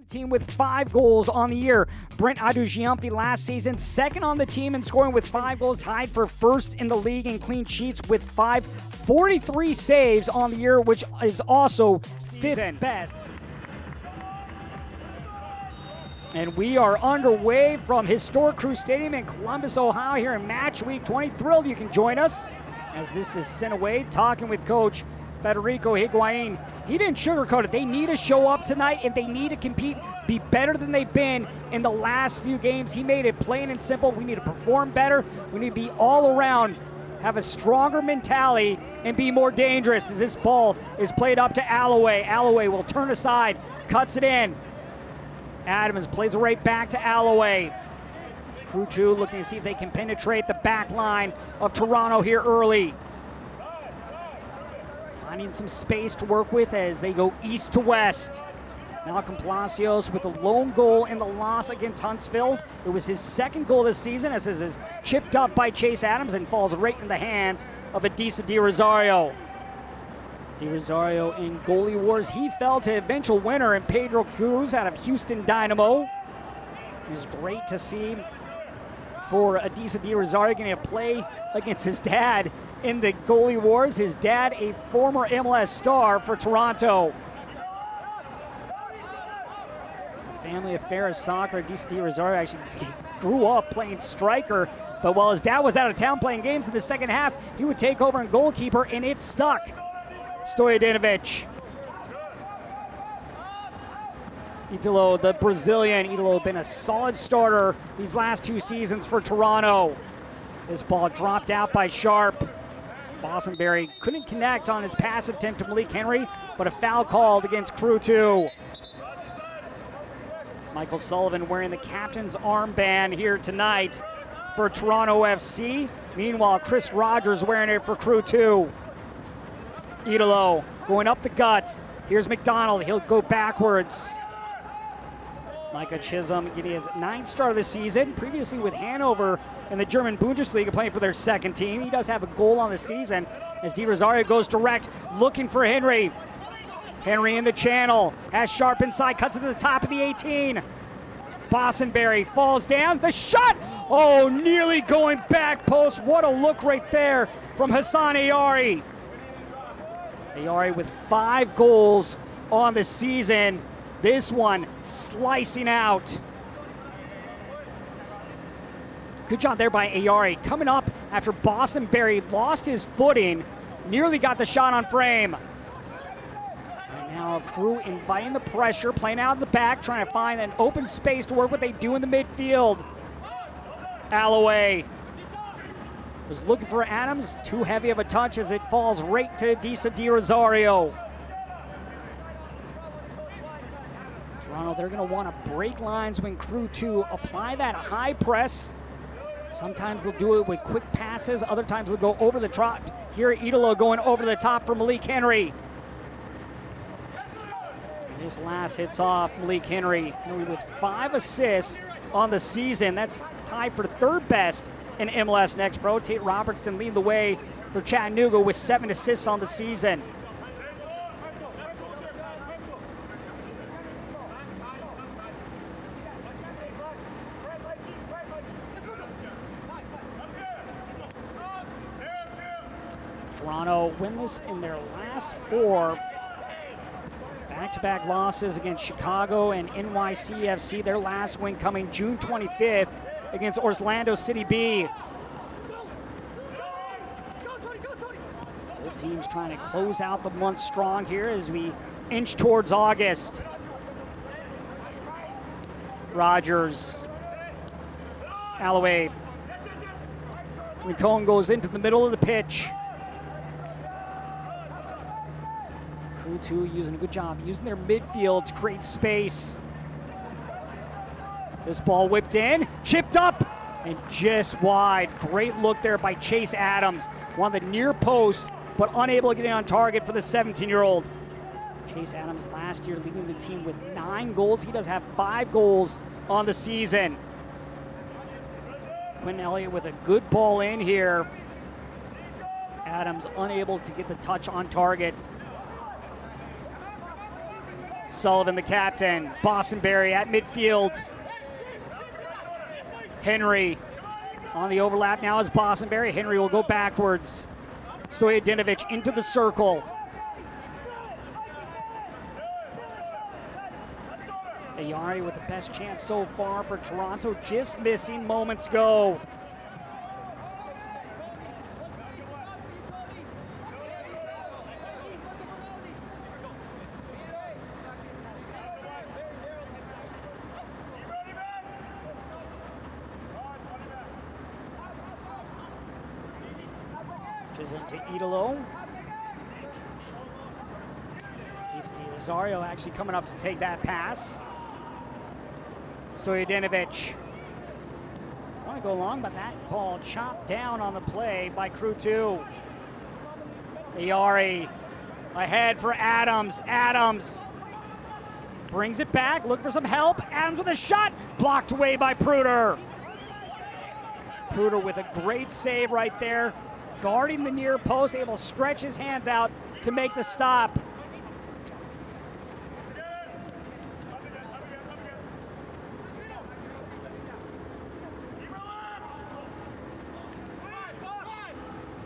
Team with 5 goals on the year. Brent Adujiamfi last season, second on the team in scoring with 5 goals, tied for first in the league in clean sheets with 43 saves on the year, which is also 5th best. And we are underway from historic Crew Stadium in Columbus, Ohio here in match week 20. Thrilled you can join us as this is sent away, talking with Coach Federico Higuain. He didn't sugarcoat it. They need to show up tonight and they need to compete, be better than they've been in the last few games. He made it plain and simple. We need to perform better. We need to be all around, have a stronger mentality, and be more dangerous as this ball is played up to Alloway. Alloway will turn aside, cuts it in. Adams plays it right back to Alloway. Crew 2 looking to see if they can penetrate the back line of Toronto here early. Finding some space to work with as they go east to west. Malcolm Palacios with the lone goal in the loss against Huntsville. It was his second goal this season as this is chipped up by Chase Adams and falls right in the hands of Adisa Di Rosario. Di Rosario in goalie wars. He fell to eventual winner in Pedro Cruz out of Houston Dynamo. It was great to see for Adisa Di Rosario getting a play against his dad in the goalie wars. His dad, a former MLS star for Toronto. A family affair of soccer. Adisa Di Rosario actually grew up playing striker, but while his dad was out of town playing games in the second half, he would take over in goalkeeper, and it stuck. Stojadinovic. Italo, the Brazilian. Italo been a solid starter these last 2 seasons for Toronto. This ball dropped out by Sharp. Bossenberry couldn't connect on his pass attempt to Malik Henry, but a foul called against Crew 2. Michael Sullivan wearing the captain's armband here tonight for Toronto FC. Meanwhile, Chris Rogers wearing it for Crew 2. Italo going up the gut. Here's McDonald. He'll go backwards. Micah Chisholm getting his 9th start of the season, previously with Hanover in the German Bundesliga, playing for their second team. He does have a goal on the season as Di Rosario goes direct, looking for Henry. Henry in the channel, has Sharp inside, cuts it to the top of the 18. Bossenberry falls down, the shot! Oh, nearly going back post. What a look right there from Hassan Ayari. Ayari with 5 goals on the season. This one slicing out. Good job there by Ayari. Coming up after Bossenberry lost his footing, nearly got the shot on frame. Right now, Crew inviting the pressure, playing out of the back, trying to find an open space to work what they do in the midfield. Alloway was looking for Adams, too heavy of a touch as it falls right to Adisa Di Rosario. Toronto, they're going to want to break lines when Crew 2 apply that high press. Sometimes they'll do it with quick passes. Other times they'll go over the top. Here, Italo going over the top for Malik Henry. This last hits off Malik Henry. Henry with 5 assists on the season. That's tied for 3rd best in MLS Next Pro. Tate Robertson leading the way for Chattanooga with 7 assists on the season. Toronto winless in their last 4 back-to-back losses against Chicago and NYCFC. Their last win coming June 25th against Orlando City B. Both teams trying to close out the month strong here as we inch towards August. Rogers. Alloway. Rincon goes into the middle of the pitch. Crew 2 using a good job, using their midfield to create space. This ball whipped in, chipped up, and just wide. Great look there by Chase Adams. One of the near posts, but unable to get in on target for the 17-year-old. Chase Adams last year leading the team with 9 goals. He does have 5 goals on the season. Quinn Elliott with a good ball in here. Adams unable to get the touch on target. Sullivan, the captain. Bostonberry at midfield. Henry on the overlap now is Bostonberry. Henry will go backwards. Stojadinovic into the circle. Ayari with the best chance so far for Toronto, just missing moments ago. Into Idolo. Rosario actually coming up to take that pass. Stojadinovic. Want to go long, but that ball chopped down on the play by Crew 2. Ayari ahead for Adams. Adams brings it back, looking for some help. Adams with a shot, blocked away by Pruder. Pruder with a great save right there, guarding the near post, able to stretch his hands out to make the stop.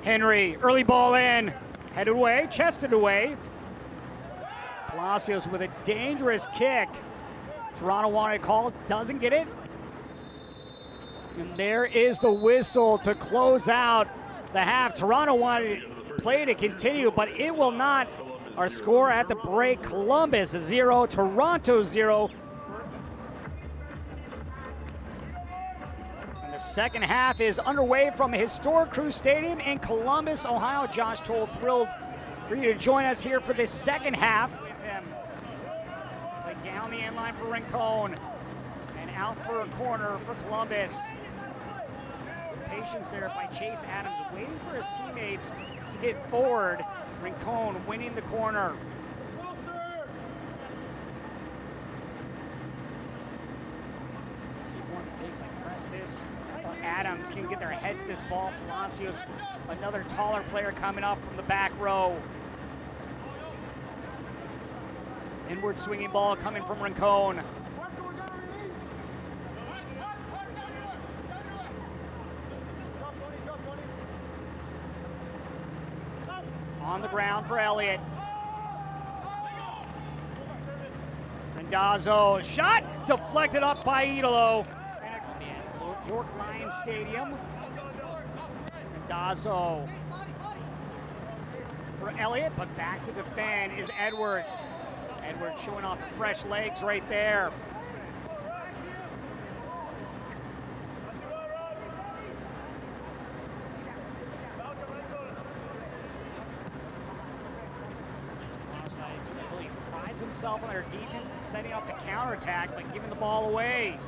Henry, early ball in, headed away, chested away. Palacios with a dangerous kick. Toronto wanted a call, doesn't get it. And there is the whistle to close out the half. Toronto wanted play to continue, but it will not. Our score at the break, Columbus 0, Toronto 0. And the second half is underway from historic Crew Stadium in Columbus, Ohio. Josh Toll, thrilled for you to join us here for this second half. Play down the end line for Rincon and out for a corner for Columbus. Patience there by Chase Adams, waiting for his teammates to get forward. Rincon winning the corner. See if one of the bigs like Prestis or Adams can get their head to this ball. Palacios, another taller player coming up from the back row. Inward swinging ball coming from Rincon. On the ground for Elliott. Randazzo, shot deflected up by Idolo. At York Lions Stadium. Randazzo for Elliott, but back to defend is Edwards. Edwards showing off the fresh legs right there. To really prize himself on their defense and setting up the counterattack, but giving the ball away.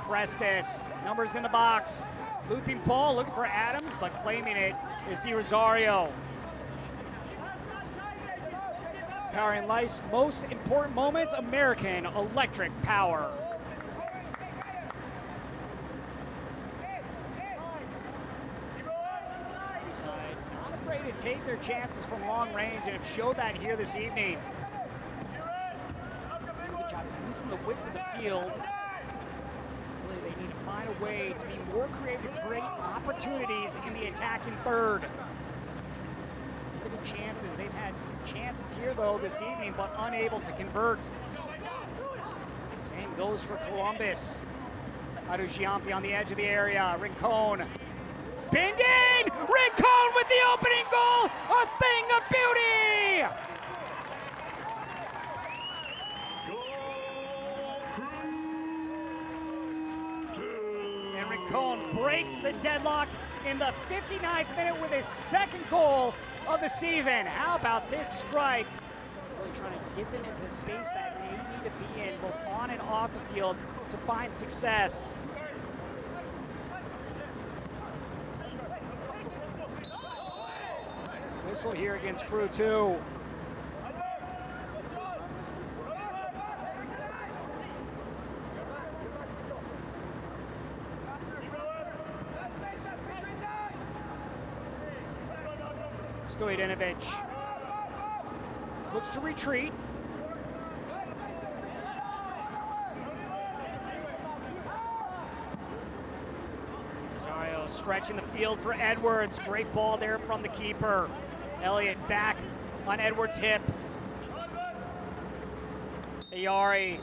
Prestis, numbers in the box. Looping ball, looking for Adams, but claiming it is Di Rosario. Powering life's most important moments, American Electric Power. To take their chances from long range and have showed that here this evening. Doing a good job using the width of the field. Really, they need to find a way to be more creative to create opportunities in the attacking third. Look at the chances. They've had chances here though this evening, but unable to convert. Same goes for Columbus. Adu Giampi on the edge of the area. Rincon. Binding! Rincon with the opening goal! A thing of beauty! And Rincon breaks the deadlock in the 59th minute with his second goal of the season. How about this strike? Really trying to get them into space that they need to be in, both on and off the field, to find success. Whistle here against Crew 2. Stojadinovic looks to retreat. stretching the field for Edwards. Great ball there from the keeper. Elliott back on Edwards' hip. Ayari.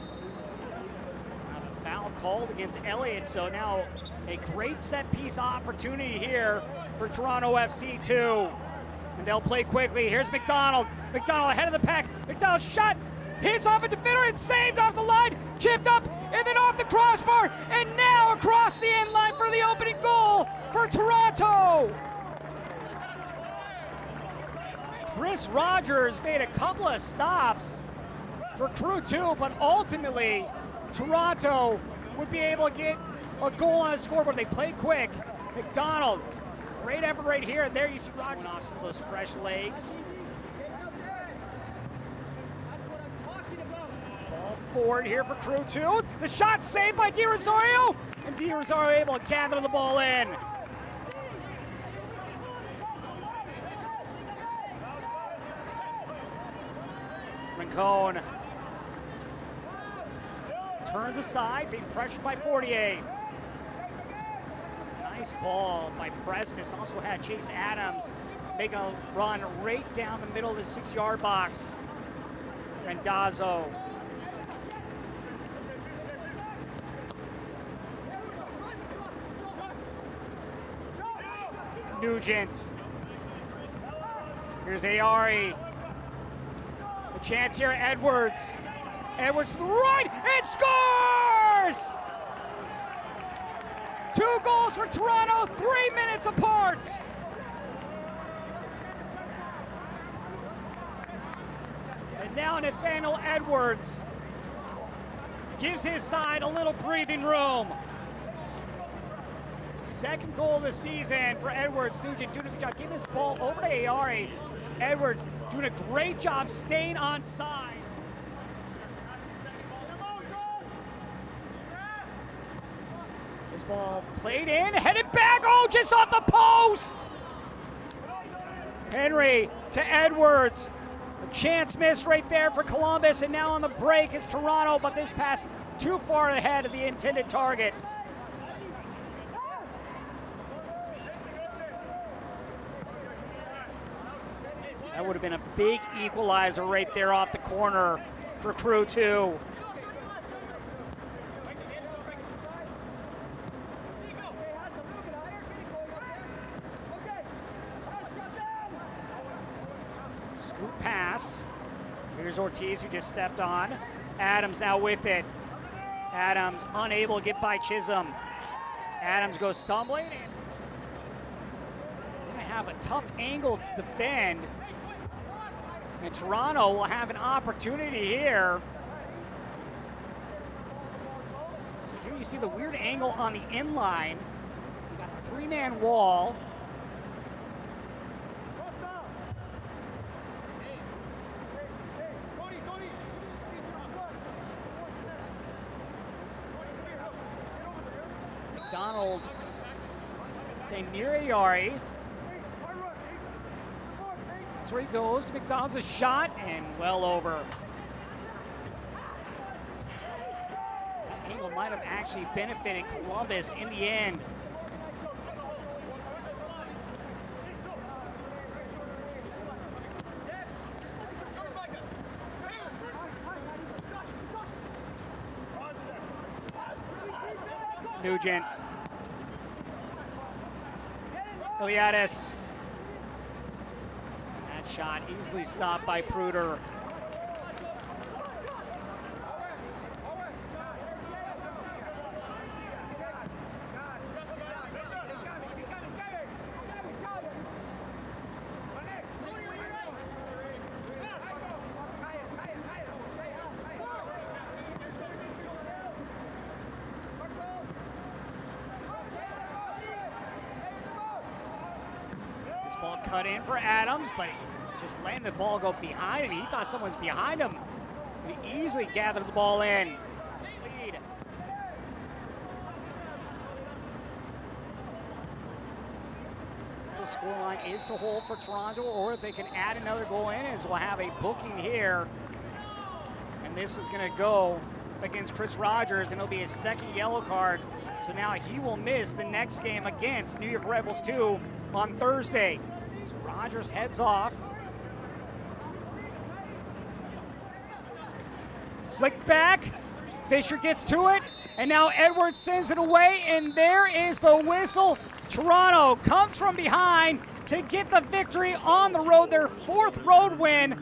A foul called against Elliott, so now a great set piece opportunity here for Toronto FC 2. And they'll play quickly. Here's McDonald. McDonald ahead of the pack. McDonald shot. Hits off a defender and saved off the line. Chipped up and then off the crossbar. And now across the end line for the opening goal for Toronto. Chris Rogers made a couple of stops for Crew 2, but ultimately Toronto would be able to get a goal on the scoreboard. They play quick. McDonald, great effort right here. And there you see Rogers off some of those fresh legs. Ball forward here for Crew 2. The shot saved by Di Rosario. And Di Rosario able to gather the ball in. Rincon turns aside, being pressured by 48. Nice ball by Preston. Also had Chase Adams make a run right down the middle of the 6-yard box. Randazzo. Nugent. Here's Ayari. A chance here, Edwards. Edwards to the right, and scores! 2 goals for Toronto, 3 minutes apart. And now Nathaniel Edwards gives his side a little breathing room. Second goal of the season for Edwards. Nugent doing a good job getting this ball over to Ayari. Edwards doing a great job staying on side. This ball played in, headed back, oh, just off the post! Henry to Edwards. A chance missed right there for Columbus, and now on the break is Toronto, but this pass too far ahead of the intended target. That would have been a big equalizer right there off the corner for Crew 2. Scoop pass. Here's Ortiz, who just stepped on. Adams now with it. Adams unable to get by Chisholm. Adams goes stumbling. And going to have a tough angle to defend. And Toronto will have an opportunity here. So here you see the weird angle on the inline. You got the 3-man wall. McDonald staying near Ayari. That's where he goes to McDonald's, a shot, and well over. That angle might have actually benefited Columbus in the end. Nugent. Iliadis. That shot easily stopped by Pruder. Ball cut in for Adams, but he just letting the ball go behind him. He thought someone was behind him. He easily gathered the ball in. Lead. The scoreline is to hold for Toronto, or if they can add another goal in, as we'll have a booking here. And this is going to go against Chris Rogers, and it'll be his second yellow card. So now he will miss the next game against New York Rebels 2 on Thursday. So Rogers heads off. Flick back. Fisher gets to it, and now Edwards sends it away, and there is the whistle. Toronto comes from behind to get the victory on the road, their 4th road win.